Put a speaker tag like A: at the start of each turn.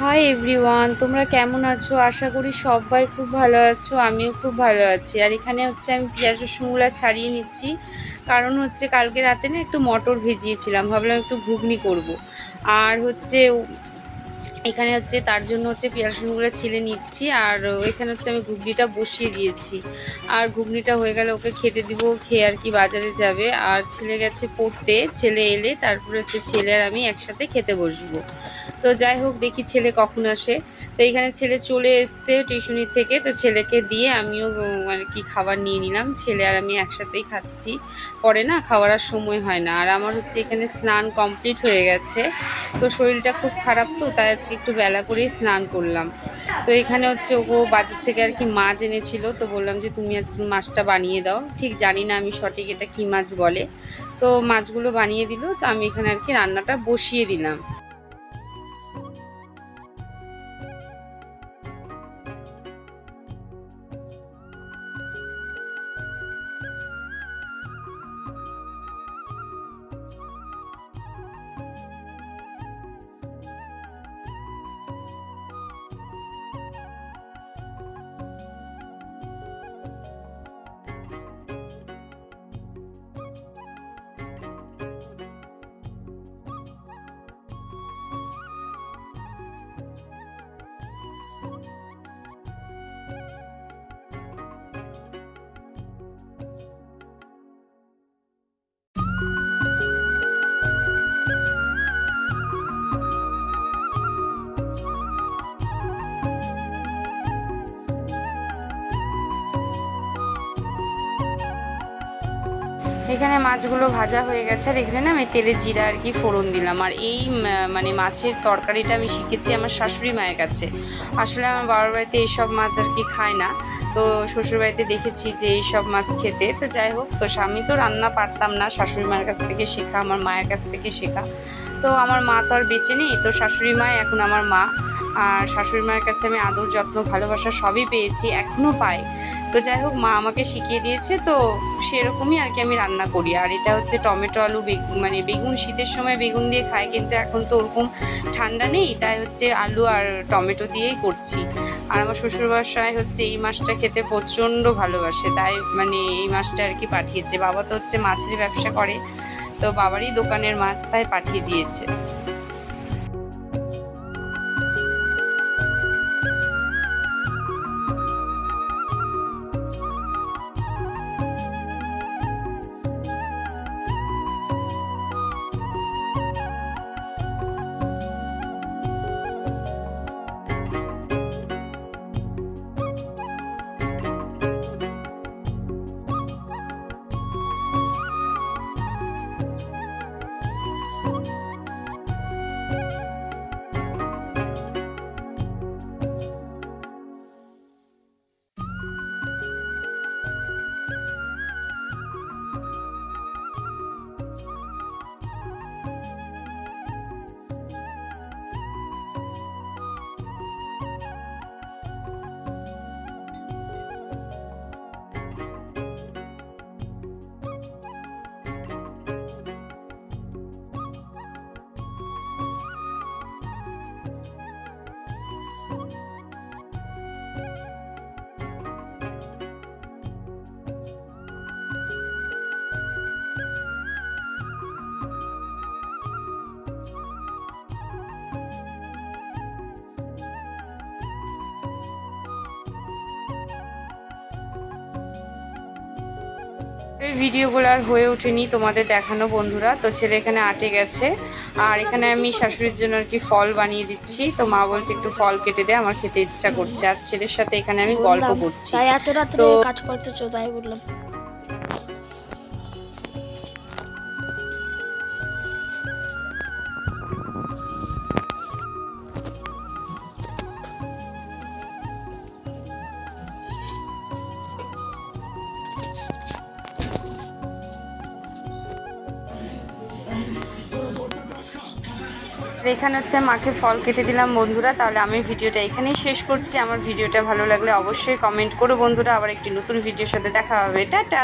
A: Hi everyone, তোমরা কেমন আছো? আশা করি সবাই খুব ভালো আছো। আমিও খুব ভালো আছি। আর এখানে হচ্ছে আমি পেঁয়াজ রসুনগুলো ছাড়িয়ে নিচ্ছি, কারণ হচ্ছে কালকে রাতে না একটু মটর ভিজিয়েছিলাম, ভাবলাম একটু ঘুগনি করব। আর হচ্ছে এখানে হচ্ছে তার জন্য হচ্ছে পেঁয়াজ রসুনগুলো ছিলে নিচ্ছি। আর এখানে হচ্ছে আমি ঘুগনিটা বসিয়ে দিয়েছি। আর ঘুগনিটা হয়ে গেলে ওকে খেতে দিব, খেয়ে আর কি বাজারে যাবে। আর ছেলে গেছে পড়তে, ছেলে এলে তারপরে হচ্ছে ছেলে আর আমি একসাথে খেতে বসবো। তো যাই হোক, দেখি ছেলে কখন আসে। তো এইখানে ছেলে চলে এসছে টিউশনির থেকে, তো ছেলেকে দিয়ে আমিও আর কি খাবার নিয়ে নিলাম। ছেলে আর আমি একসাথেই খাচ্ছি, পরে না খাওয়ার আর সময় হয় না। আর আমার হচ্ছে এখানে স্নান কমপ্লিট হয়ে গেছে। তো শরীরটা খুব খারাপ, তো তাই আজকে একটু বেলা করেই স্নান করলাম। তো এখানে হচ্ছে ও বাজার থেকে আর কি মাছ এনেছিল, তো বললাম যে তুমি আজকে মাছটা বানিয়ে দাও। ঠিক জানি না আমি সঠিক এটা কী মাছ বলে। তো মাছগুলো বানিয়ে দিল, তো আমি এখানে আর কি রান্নাটা বসিয়ে দিলাম। এখানে মাছগুলো ভাজা হয়ে গেছে। আর এখানে না আমি তেলে জিরা আর কি ফোড়ন দিলাম। আর এই মানে মাছের তরকারিটা আমি শিখেছি আমার শাশুড়ি মায়ের কাছে। আসলে আমার বাবার বাড়িতে এইসব মাছ আর কি খায় না, তো শ্বশুরবাড়িতে দেখেছি যে এইসব মাছ খেতে। তো যাই হোক, তো আমি তো রান্না পারতাম না, শাশুড়ি মায়ের কাছ থেকে শেখা, আমার মায়ের কাছ থেকে শেখা। তো আমার মা তো আর বেঁচে নেই, তো শাশুড়ি মা এখন আমার মা। আর শাশুড়ি মায়ের কাছে আমি আদর যত্ন ভালোবাসা সবই পেয়েছি, এখনও পাই। তো যাই হোক, মা আমাকে শিখিয়ে দিয়েছে, তো সেরকমই আর কি আমি রান্না করি। আর এটা হচ্ছে টমেটো আলু মানে বেগুন, শীতের সময় বেগুন দিয়ে খাই, কিন্তু এখন তো ওরকম ঠান্ডা নেই, তাই হচ্ছে আলু আর টমেটো দিয়েই করছি। আর আমার শ্বশুরবাসায় হচ্ছে এই মাছটা খেতে প্রচণ্ড ভালোবাসে, তাই মানে এই মাছটা আর কি পাঠিয়েছে। বাবা তো হচ্ছে মাছের ব্যবসা করে, তো বাবারই দোকানের মাছ, তাই পাঠিয়ে দিয়েছে। এই ভিডিওগুলো আর হয়ে ওঠেনি তোমাদের দেখানো বন্ধুরা। তো ছেলে এখানে আটে গেছে, আর এখানে আমি শাশুড়ির জন্য আর কি ফল বানিয়ে দিচ্ছি। তো মা বলছে একটু ফল কেটে দে, আমার খেতে ইচ্ছা করছে। আর ছেলের সাথে এখানে আমি গল্প করছি।
B: তাই এত রাত্রে
A: তো
B: কাজ করতেছো, তাই বললাম।
A: এখানে হচ্ছে মাকে ফল কেটে দিলাম বন্ধুরা। তাহলে আমি ভিডিওটা এখানেই শেষ করছি। আমার ভিডিওটা ভালো লাগলে অবশ্যই কমেন্ট করো বন্ধুরা। আবার একটি নতুন ভিডিওর সাথে দেখা হবে। টাটা।